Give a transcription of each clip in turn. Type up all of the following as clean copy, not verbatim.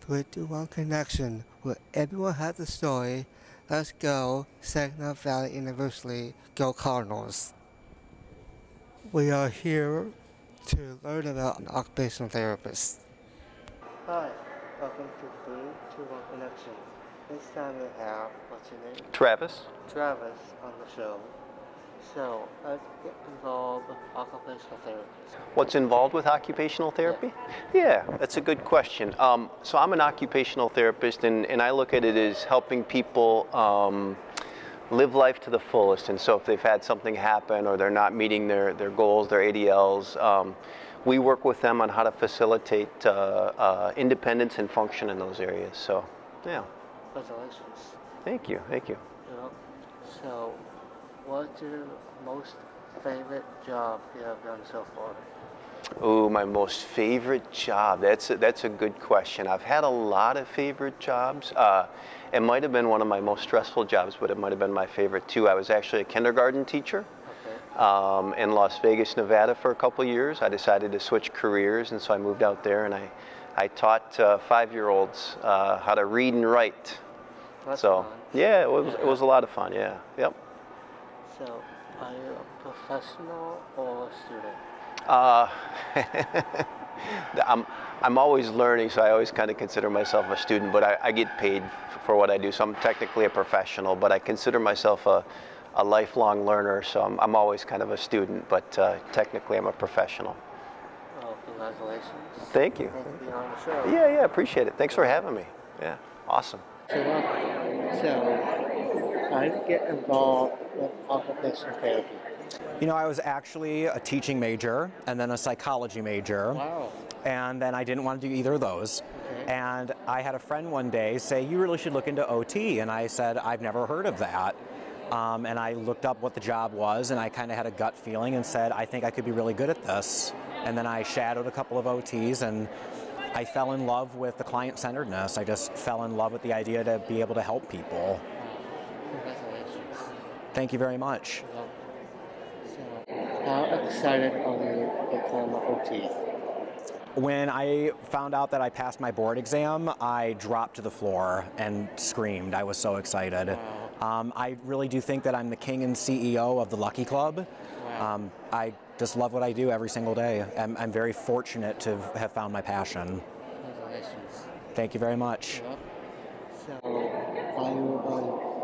we do one connection where everyone has a story. Let's go, Saginaw Valley University, go Cardinals. We are here to learn about an occupational therapist. Hi, welcome to 321 Connection. This time we have, what's your name? Travis. Travis on the show. So, let's get involved with occupational therapy. What's involved with occupational therapy? Yeah, that's a good question. So I'm an occupational therapist, and I look at it as helping people live life to the fullest. And so if they've had something happen or they're not meeting their goals, their ADLs, we work with them on how to facilitate independence and function in those areas. So, yeah. Congratulations. Thank you, thank you. So, what's your most favorite job you have done so far? Oh, my most favorite job. That's a good question. I've had a lot of favorite jobs. It might have been one of my most stressful jobs, but it might have been my favorite too. I was actually a kindergarten teacher in Las Vegas, Nevada for a couple years. I decided to switch careers, and so I moved out there and I taught 5-year-olds how to read and write. That's so fun. yeah, it was a lot of fun. Yeah, yep. So, are you a professional or a student? I'm always learning, so I always kind of consider myself a student, but I get paid for what I do, so I'm technically a professional, but I consider myself a lifelong learner, so I'm always kind of a student, but technically I'm a professional. Well, congratulations. Thank you. Thanks for being on the show. Yeah, appreciate it. Thanks for having me. Yeah, awesome. So, how do you get involved with occupational therapy? You know, I was actually a teaching major and then a psychology major. Wow. And then I didn't want to do either of those. Okay. And I had a friend one day say, you really should look into OT. And I said, I've never heard of that. And I looked up what the job was, and I kind of had a gut feeling and said, I think I could be really good at this. And then I shadowed a couple of OTs, and I fell in love with the client-centeredness. I just fell in love with the idea to be able to help people. Congratulations. Thank you very much. So, how excited are you to become an OT? When I found out that I passed my board exam, I dropped to the floor and screamed. I was so excited. Wow. I really do think that I'm the king and CEO of the Lucky Club. Wow. I just love what I do every single day. I'm very fortunate to have found my passion. Congratulations. Thank you very much. So, are you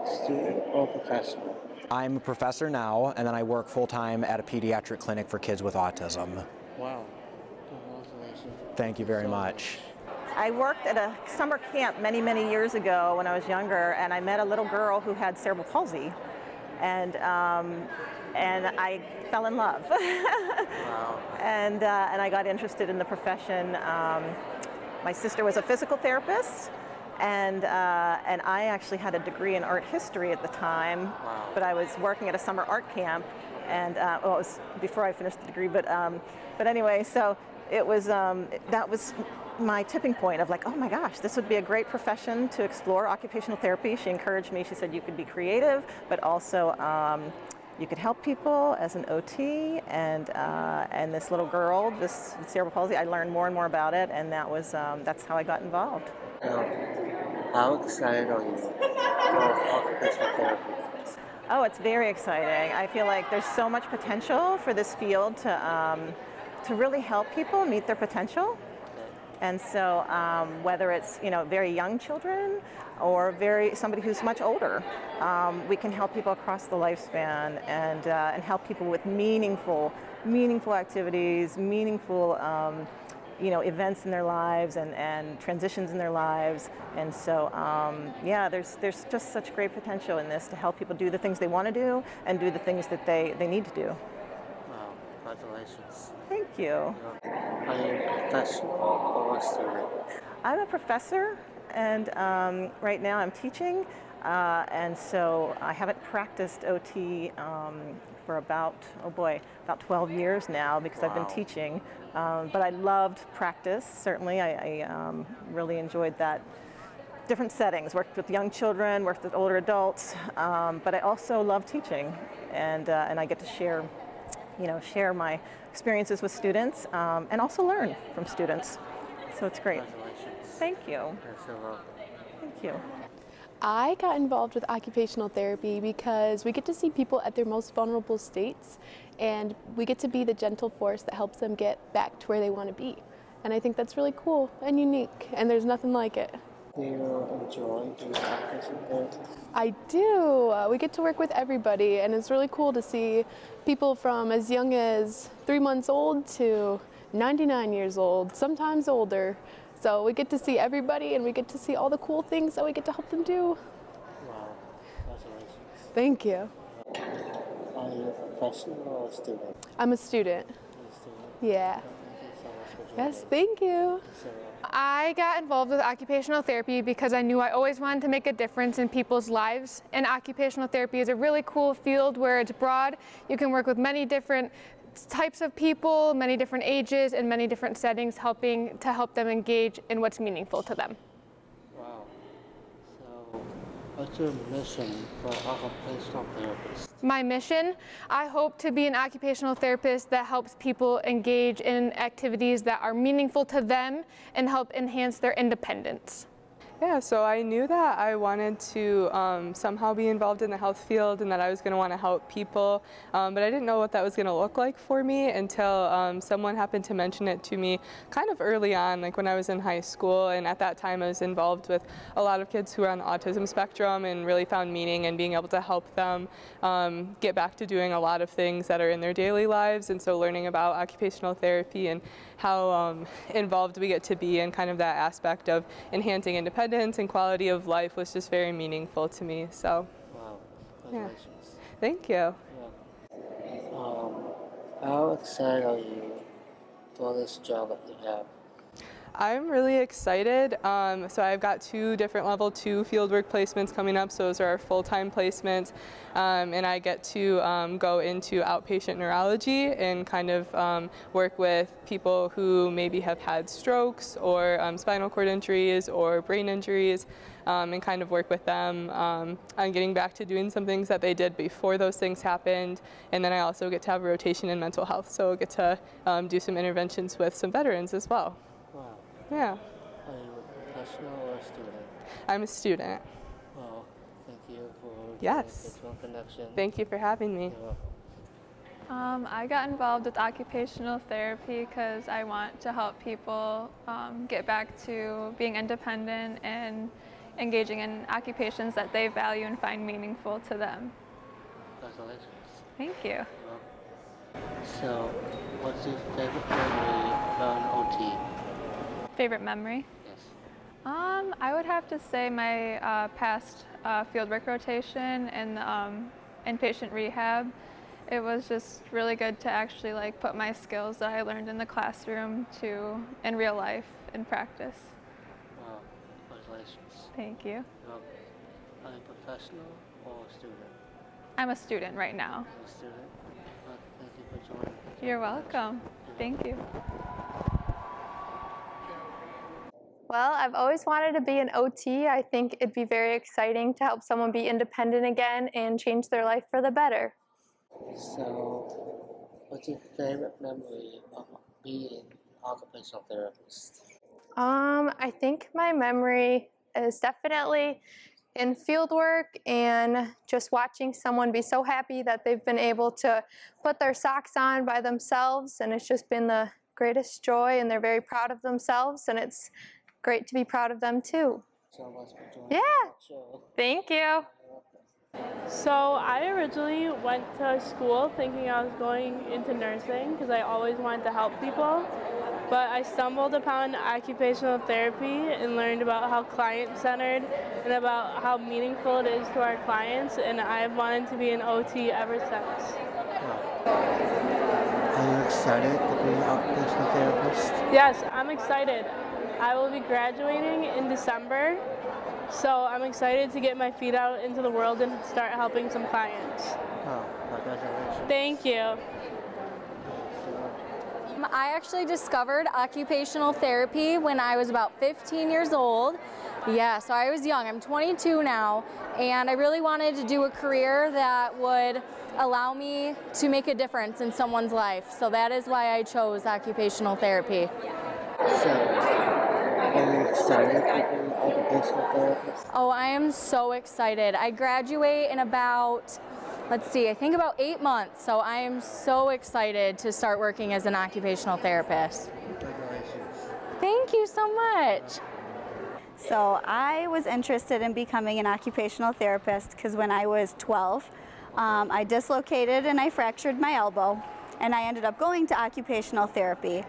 a student or professional? I'm a professor now, and then I work full-time at a pediatric clinic for kids with autism. Wow. Congratulations. Thank you very much. I worked at a summer camp many, many years ago when I was younger, and I met a little girl who had cerebral palsy, and I fell in love. Wow. And I got interested in the profession. My sister was a physical therapist, and I actually had a degree in art history at the time. Wow. But I was working at a summer art camp, and well, it was before I finished the degree. But anyway, so it was that was my tipping point of like, oh my gosh, this would be a great profession to explore, occupational therapy. She encouraged me. She said you could be creative, but also you could help people as an OT. And this little girl, this cerebral palsy, I learned more and more about it, and that was that's how I got involved. How excited are you for occupational therapy? Oh, it's very exciting. I feel like there's so much potential for this field to really help people meet their potential. And so whether it's very young children or somebody who's much older, we can help people across the lifespan and help people with meaningful activities, meaningful events in their lives and transitions in their lives. And so yeah, there's just such great potential in this to help people do the things they want to do and do the things that they need to do. Wow, congratulations. Thank you. Are you a professional or a student? I'm a professor, and right now I'm teaching, and so I haven't practiced OT for about 12 years now because I've been teaching. But I loved practice, certainly. I really enjoyed that. Different settings, worked with young children, worked with older adults, but I also love teaching, and I get to share my experiences with students and also learn from students. So it's great. Congratulations. Thank you. You're so welcome. Thank you. I got involved with occupational therapy because we get to see people at their most vulnerable states, and we get to be the gentle force that helps them get back to where they want to be. And I think that's really cool and unique, and there's nothing like it. Do you enjoy doing occupational therapy? I do. We get to work with everybody, and it's really cool to see people from as young as 3 months old to 99 years old, sometimes older. So we get to see everybody, and we get to see all the cool things that we get to help them do. Wow, congratulations. Thank you. Are you a professional or a student? I'm a student. You're a student? Yeah. Thank you so much for joining. Yes, thank you. I got involved with occupational therapy because I knew I always wanted to make a difference in people's lives. And occupational therapy is a really cool field where it's broad. You can work with many different types of people, many different ages, and many different settings, helping to help them engage in what's meaningful to them. Wow. So, what's your mission for occupational therapists? My mission, I hope to be an occupational therapist that helps people engage in activities that are meaningful to them and help enhance their independence. Yeah, so I knew that I wanted to somehow be involved in the health field and that I was going to want to help people, but I didn't know what that was going to look like for me until someone happened to mention it to me kind of early on, like when I was in high school, and at that time I was involved with a lot of kids who were on the autism spectrum and really found meaning in being able to help them get back to doing a lot of things that are in their daily lives, and so learning about occupational therapy and how involved we get to be in kind of that aspect of enhancing independence and quality of life was just very meaningful to me. So, Wow, congratulations. yeah. Thank you. Yeah. How excited are you for this job that you have? I'm really excited. So I've got 2 different level 2 fieldwork placements coming up. So those are our full-time placements. And I get to go into outpatient neurology and kind of work with people who maybe have had strokes or spinal cord injuries or brain injuries, and kind of work with them on getting back to doing some things that they did before those things happened. And then I also get to have a rotation in mental health. So I get to do some interventions with some veterans as well. Wow. Yeah. Are you a professional or a student? I'm a student. Well, thank you for Yes. the virtual connection. Thank you for having me. You're welcome. I got involved with occupational therapy because I want to help people get back to being independent and engaging in occupations that they value and find meaningful to them. Congratulations. Thank you. So, what's your favorite memory about an OT? Favorite memory? Yes. I would have to say my past fieldwork rotation and inpatient rehab. It was just really good to actually put my skills that I learned in the classroom in real life in practice. Wow, congratulations. Thank you. Well, are you a professional or a student? I'm a student right now. You're a student? Well, thank you for joining. You're welcome. Thank you. Well, I've always wanted to be an OT. I think it'd be very exciting to help someone be independent again and change their life for the better. So, what's your favorite memory of being an occupational therapist? I think my memory is definitely in field work and just watching someone be so happy that they've been able to put their socks on by themselves, and it's just been the greatest joy, and they're very proud of themselves, and it's great to be proud of them too. So much for joining Yeah. the show. Thank you. So I originally went to school thinking I was going into nursing because I always wanted to help people, but I stumbled upon occupational therapy and learned about how client-centered and about how meaningful it is to our clients, and I've wanted to be an OT ever since. Are you excited to be an occupational therapist? Yes, I'm excited. I will be graduating in December, so I'm excited to get my feet out into the world and start helping some clients. Oh, congratulations. Thank you. I actually discovered occupational therapy when I was about 15 years old. Yeah, so I was young. I'm 22 now, and I really wanted to do a career that would allow me to make a difference in someone's life. So that is why I chose occupational therapy. So, Are you excited to be an occupational therapist? Oh, I am so excited. I graduate in about, let's see, I think about 8 months. So I am so excited to start working as an occupational therapist. Congratulations. Thank you so much. So I was interested in becoming an occupational therapist because when I was 12, I dislocated and I fractured my elbow, and I ended up going to occupational therapy.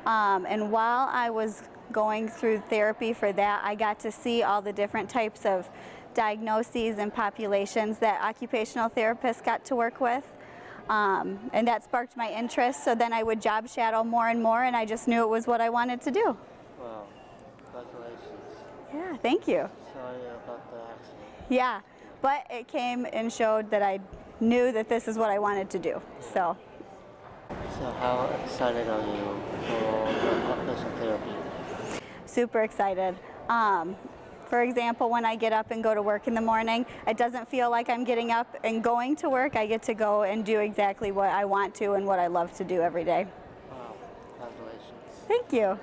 And while I was going through therapy for that, I got to see all the different types of diagnoses and populations that occupational therapists got to work with. And that sparked my interest, so then I would job shadow more and more, and I just knew it was what I wanted to do. Wow. Congratulations. Yeah, thank you. Sorry about the accident. Yeah, but it came and showed that I knew that this is what I wanted to do. So how excited are you for occupational therapy? Super excited. For example, when I get up and go to work in the morning, it doesn't feel like I'm getting up and going to work. I get to go and do exactly what I want to and what I love to do every day. Wow, congratulations. Thank you.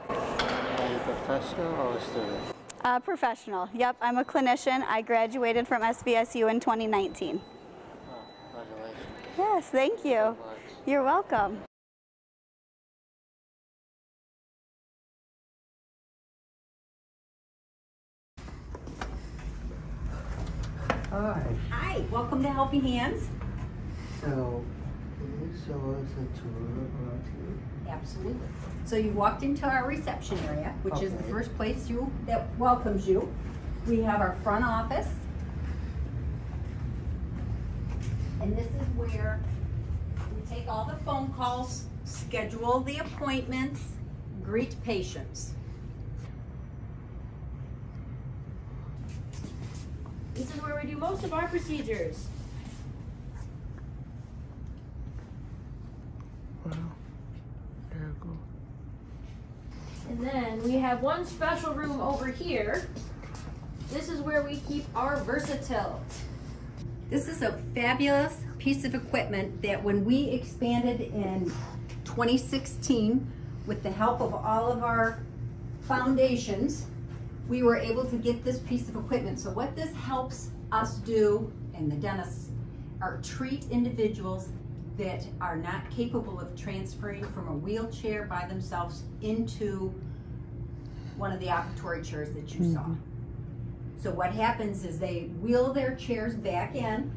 Are you a professional or a student? Professional. Yep, I'm a clinician. I graduated from SVSU in 2019. Oh, congratulations. Yes, thank you. So much. You're welcome. Hi. Hi, welcome to Helping Hands. So, can you show us a tour around here? Absolutely. So you walked into our reception area, which is the Okay. first place that welcomes you. We have our front office. And this is where we take all the phone calls, schedule the appointments, greet patients. This is where we do most of our procedures. Wow. Very cool. And then we have one special room over here. This is where we keep our Versatilt. This is a fabulous piece of equipment that when we expanded in 2016 with the help of all of our foundations, we were able to get this piece of equipment. So what this helps us do, and the dentists, are treat individuals that are not capable of transferring from a wheelchair by themselves into one of the operatory chairs that you saw. So what happens is they wheel their chairs back in.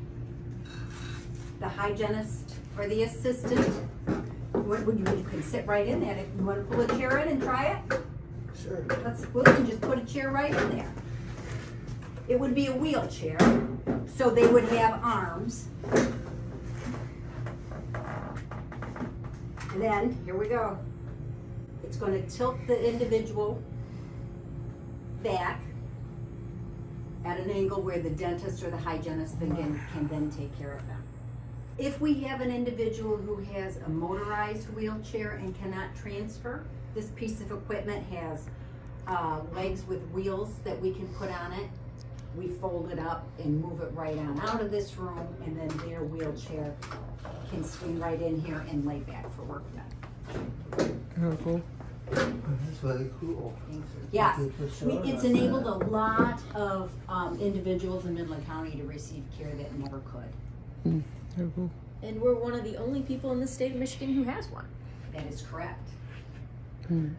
The hygienist or the assistant, you can sit right in that. If you want to pull a chair in and try it, sure. We can just put a chair right in there. It would be a wheelchair, so they would have arms. And then, here we go. It's going to tilt the individual back at an angle where the dentist or the hygienist can then take care of them. If we have an individual who has a motorized wheelchair and cannot transfer, this piece of equipment has legs with wheels that we can put on it. We fold it up and move it right on out of this room, and then their wheelchair can swing right in here and lay back for work done. Very cool. That's very cool. Yes, Thank you it's enabled a lot of individuals in Midland County to receive care that never could. Very cool. And we're one of the only people in the state of Michigan who has one. That is correct. And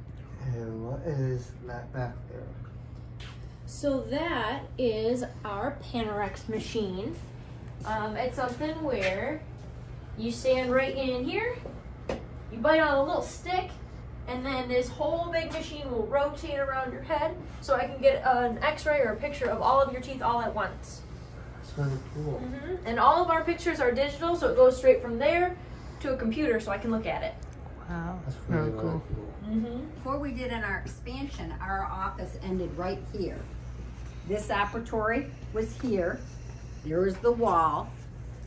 what is that back there? So that is our Panorex machine. It's something where you stand right in here, you bite on a little stick, and then this whole big machine will rotate around your head so I can get an x-ray or a picture of all of your teeth all at once. That's very cool. And all of our pictures are digital, so it goes straight from there to a computer so I can look at it. Wow. That's very cool. Before we did in our expansion, our office ended right here. This operatory was here. There was the wall.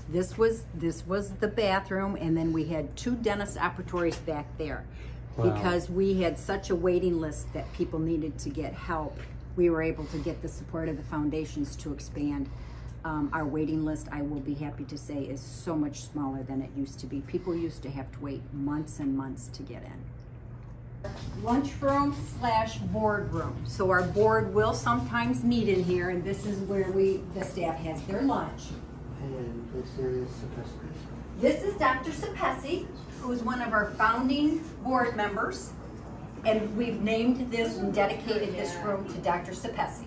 This was the bathroom, and then we had 2 dentist operatories back there. Wow. Because we had such a waiting list that people needed to get help. We were able to get the support of the foundations to expand. Our waiting list, I will be happy to say, is so much smaller than it used to be. People used to have to wait months and months to get in. Lunchroom / boardroom. So our board will sometimes meet in here, and this is where the staff has their lunch. And this is This is Dr. Sapesi, who is one of our founding board members, and we've named this and dedicated this room to Dr. Sapesi.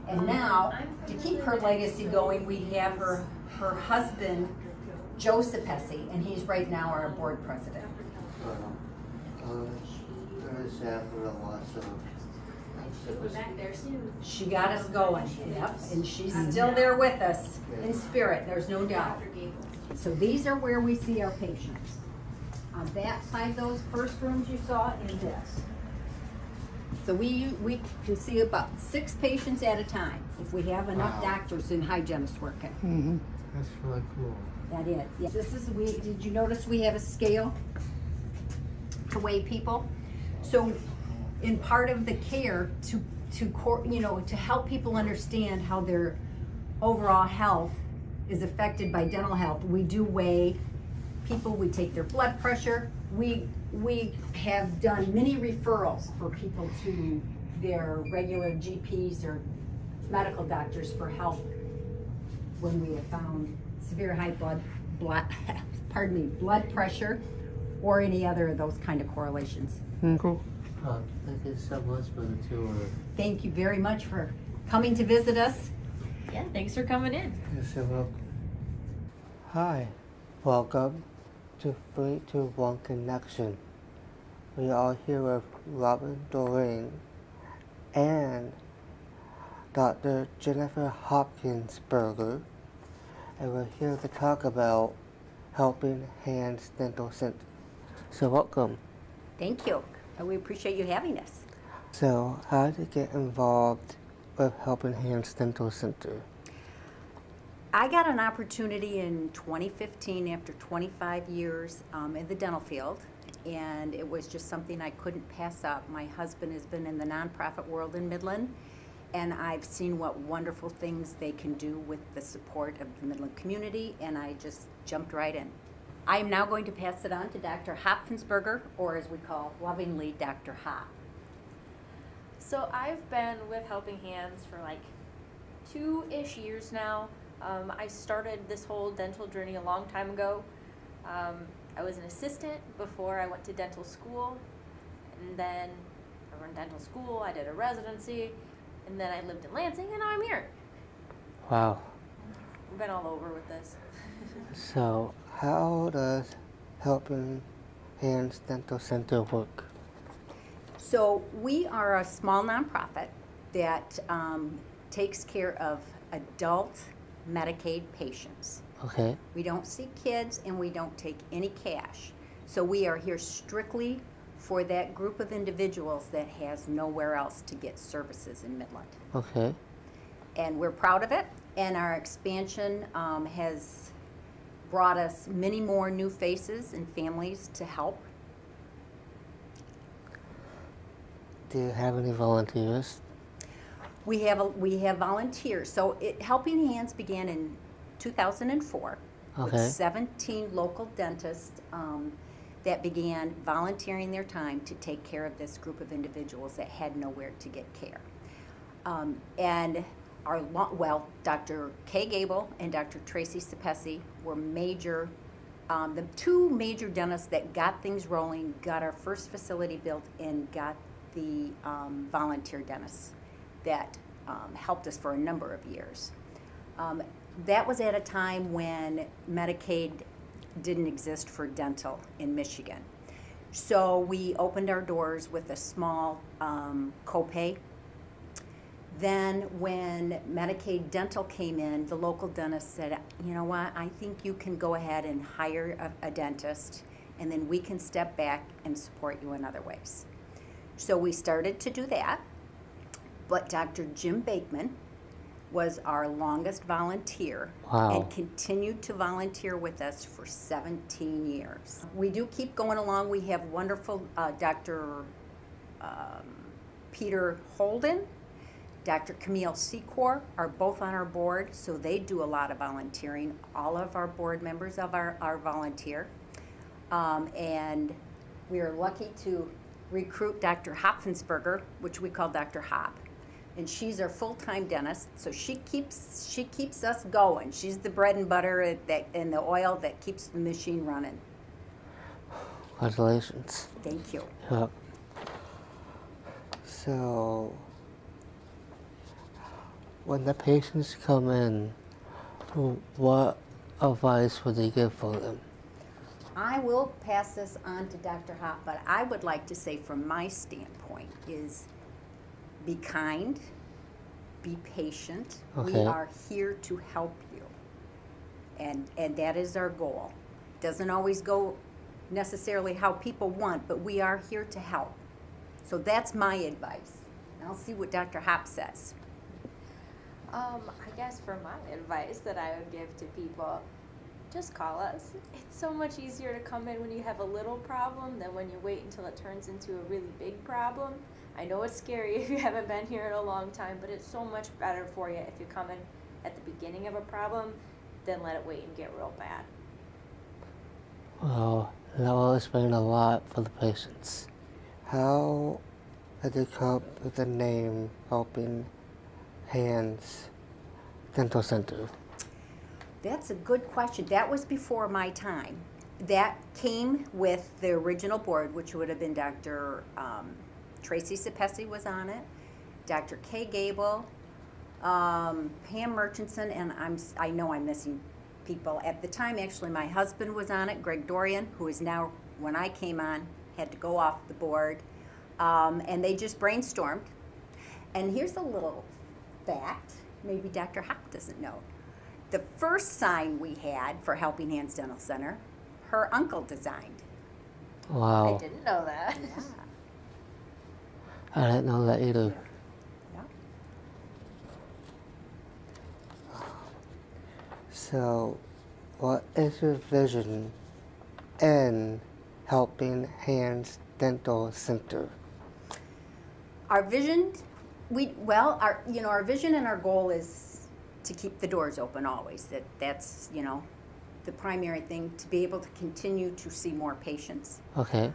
And now, to keep her legacy going, we have her husband, Joe Sapesi, and he's right now our board president. Back there soon. She got us going, yep, and she's still there with us in spirit, there's no doubt. So these are where we see our patients. On that side, those first rooms you saw, and this. So we can see about 6 patients at a time if we have enough doctors and hygienists working. Mm-hmm. That's really cool. That is. Yes. This is did you notice we have a scale to weigh people? So in part of the care to help people understand how their overall health is affected by dental health, we do weigh people. We take their blood pressure. We have done many referrals for people to their regular GPs or medical doctors for help when we have found severe high blood pressure or any other of those kind of correlations. Cool. Thank you so much for the tour. Thank you very much for coming to visit us. Yeah, thanks for coming in. Yes, you're welcome. Hi, welcome to 3 to 1 Connection. We are here with Robin Doreen and Dr. Jennifer Hopkinsberger, and we're here to talk about Helping Hands Dental Center. So welcome. Thank you, and we appreciate you having us. So how did you get involved with Helping Hands Dental Center? I got an opportunity in 2015 after 25 years in the dental field, and it was just something I couldn't pass up. My husband has been in the nonprofit world in Midland, and I've seen what wonderful things they can do with the support of the Midland community, and I just jumped right in. I am now going to pass it on to Dr. Hopkinsberger, or as we call lovingly, Dr. Hop. So I've been with Helping Hands for like 2-ish years now. I started this whole dental journey a long time ago. I was an assistant before I went to dental school, and then I went to dental school, I did a residency, and then I lived in Lansing, and now I'm here. Wow. We've been all over with this. So how does Helping Hands Dental Center work? So we are a small nonprofit that takes care of adult Medicaid patients. Okay. We don't see kids, and we don't take any cash. So we are here strictly for that group of individuals that has nowhere else to get services in Midland. Okay. And we're proud of it, and our expansion has brought us many more new faces and families to help. Do you have any volunteers? We have volunteers. So Helping Hands began in 2004 with 17 local dentists that began volunteering their time to take care of this group of individuals that had nowhere to get care. And Dr. Kay Gable and Dr. Tracy Sapesi were the 2 major dentists that got things rolling, got our first facility built, and got the volunteer dentists that helped us for a number of years. That was at a time when Medicaid didn't exist for dental in Michigan. So we opened our doors with a small copay. Then when Medicaid dental came in, the local dentist said, you know what, I think you can go ahead and hire a dentist, and then we can step back and support you in other ways. So we started to do that, but Dr. Jim Bakeman was our longest volunteer and continued to volunteer with us for 17 years. We do keep going along. We have wonderful Dr. Peter Holden, Dr. Camille Secor are both on our board, so they do a lot of volunteering. All of our board members are volunteer. And we are lucky to recruit Dr. Hopfensberger, which we call Dr. Hop. And she's our full-time dentist, so she keeps us going. She's the bread and butter and the oil that keeps the machine running. Congratulations. Thank you. Yep. So, when the patients come in, what advice would you give for them? I will pass this on to Dr. Hop, but I would like to say from my standpoint is be kind, be patient. Okay. We are here to help you. And that is our goal. Doesn't always go necessarily how people want, but we are here to help. So that's my advice. I'll see what Dr. Hop says. I guess for my advice that I would give to people, just call us. It's so much easier to come in when you have a little problem than when you wait until it turns into a really big problem. I know it's scary if you haven't been here in a long time, but it's so much better for you if you come in at the beginning of a problem than let it wait and get real bad. Well, that will explain a lot for the patients. How did you come up with the name Helping Hands Dental Center? That's a good question. That was before my time. That came with the original board, which would have been Dr. Tracy Sapesi was on it, Dr. Kay Gable, Pam Murchison, and I know I'm missing people. At the time, actually, my husband was on it, Greg Dorian, who is now, when I came on, had to go off the board. And they just brainstormed. And here's a little fact, maybe Dr. Hop doesn't know. The first sign we had for Helping Hands Dental Center, her uncle designed. Wow. I didn't know that. Yeah. I didn't know that either. Yeah. So, what is your vision in Helping Hands Dental Center? Our vision, our vision and our goal is to keep the doors open always. That's the primary thing, to be able to continue to see more patients. Okay.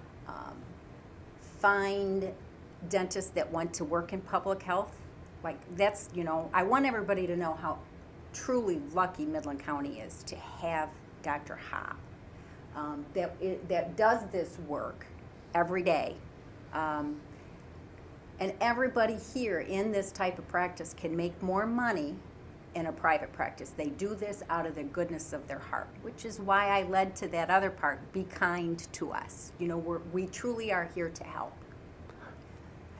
Find dentists that want to work in public health. Like that's, I want everybody to know how truly lucky Midland County is to have Dr. Hop that does this work every day. And everybody here in this type of practice can make more money in a private practice. They do this out of the goodness of their heart, which is why I led to that other part, be kind to us. We truly are here to help.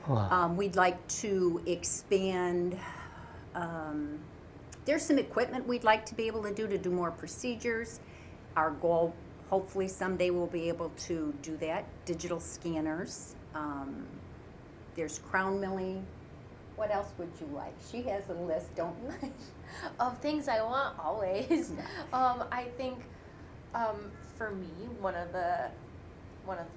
Wow. We'd like to expand. There's some equipment we'd like to be able to do more procedures. Our goal, hopefully someday we'll be able to do that. Digital scanners. There's crown milling. What else would you like? She has a list, don't you? Of things I want always. I think for me, one of the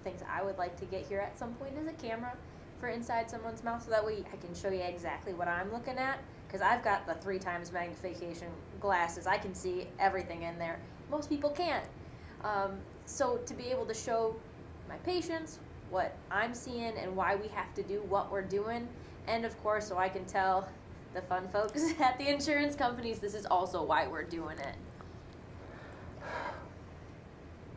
things I would like to get here at some point is a camera for inside someone's mouth, so that way I can show you exactly what I'm looking at, because I've got the 3x magnification glasses. I can see everything in there. Most people can't. So to be able to show my patients what I'm seeing and why we have to do what we're doing, and of course so I can tell the fun folks at the insurance companies this is also why we're doing it.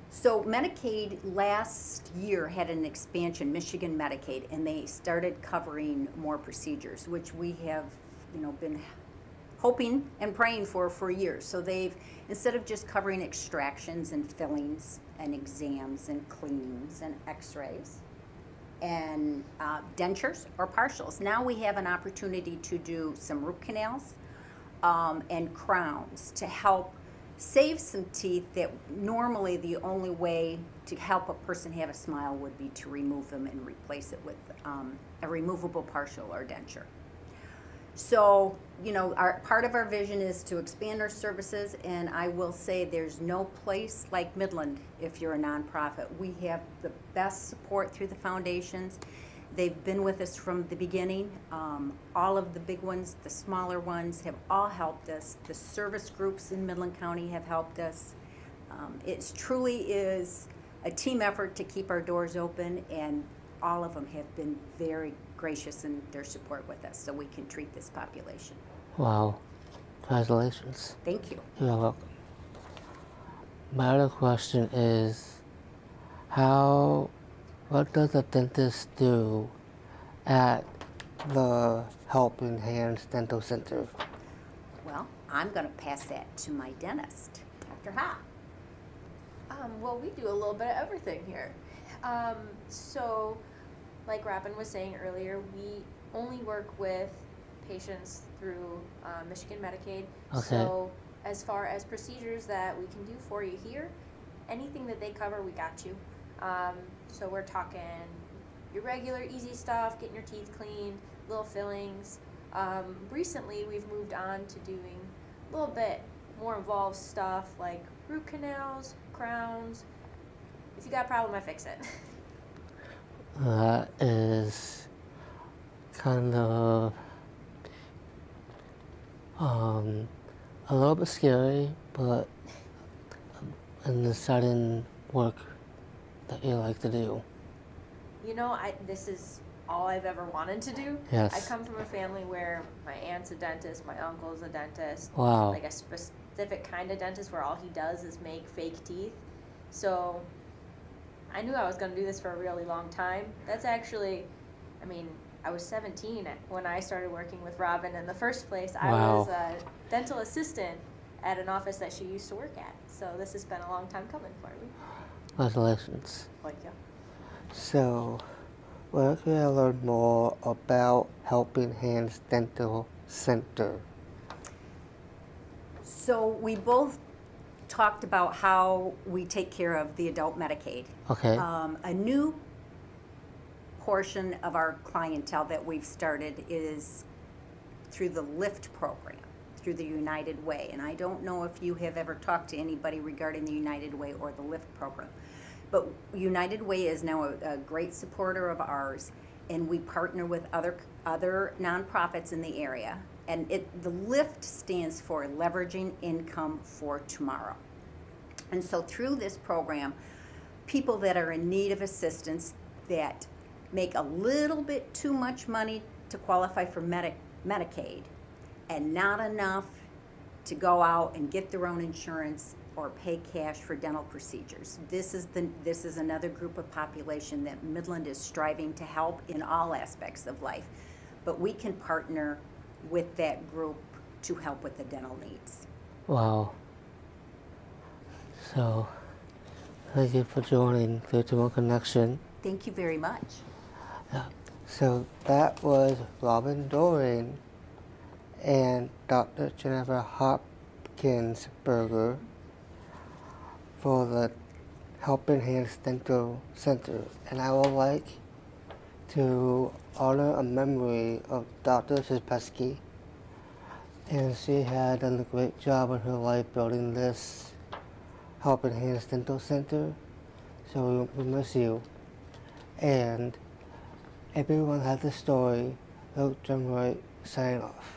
So Medicaid last year had an expansion, Michigan Medicaid, and they started covering more procedures, which we have, been hoping and praying for years. So they've, instead of just covering extractions and fillings and exams and cleanings and x-rays and dentures or partials, now we have an opportunity to do some root canals and crowns to help save some teeth that normally the only way to help a person have a smile would be to remove them and replace it with a removable partial or denture. So, part of our vision is to expand our services, and I will say there's no place like Midland if you're a nonprofit. We have the best support through the foundations. They've been with us from the beginning. All of the big ones, the smaller ones have all helped us. The service groups in Midland County have helped us. It truly is a team effort to keep our doors open, and all of them have been very gracious in their support with us so we can treat this population. Wow. Congratulations. Thank you. You're welcome. My other question is, what does a dentist do at the Helping Hands Dental Center? Well, I'm going to pass that to my dentist, Dr. Ha. Well, we do a little bit of everything here. So, like Robin was saying earlier, we only work with patients through Michigan Medicaid. Okay. So, as far as procedures that we can do for you here, anything that they cover, we got you. So we're talking your regular easy stuff, getting your teeth cleaned, little fillings. Recently, we've moved on to doing a little bit more involved stuff like root canals, crowns. If you got a problem, I fix it. That is kind of a little bit scary, but an exciting work that you like to do. You know, this is all I've ever wanted to do. Yes. I come from a family where my aunt's a dentist, my uncle's a dentist. Wow. Like a specific kind of dentist where all he does is make fake teeth. So I knew I was going to do this for a really long time. That's actually, I mean, I was 17 when I started working with Robin in the first place. I was a dental assistant at an office that she used to work at. So this has been a long time coming for me. Congratulations. Thank you. So, where can I learn more about Helping Hands Dental Center? So we both talked about how we take care of the adult Medicaid. Okay. A new portion of our clientele that we've started is through the LIFT program, through the United Way. And I don't know if you have ever talked to anybody regarding the United Way or the LIFT program. But United Way is now a great supporter of ours, and we partner with other nonprofits in the area. And the LIFT stands for Leveraging Income for Tomorrow. And so through this program, people that are in need of assistance that make a little bit too much money to qualify for Medicaid and not enough to go out and get their own insurance or pay cash for dental procedures. This is another group of population that Midland is striving to help in all aspects of life. But we can partner with that group to help with the dental needs. Wow. So, thank you for joining 31 Connection. Thank you very much. Yeah. So that was Robin Doring and Dr. Jennifer Hopkinsberger for the Helping Hands Dental Center. And I would like to honor a memory of Dr. Szepesky. And she had done a great job in her life building this Helping Hands Dental Center. So we miss you. And everyone has a story. Luke Jim Wright signing off.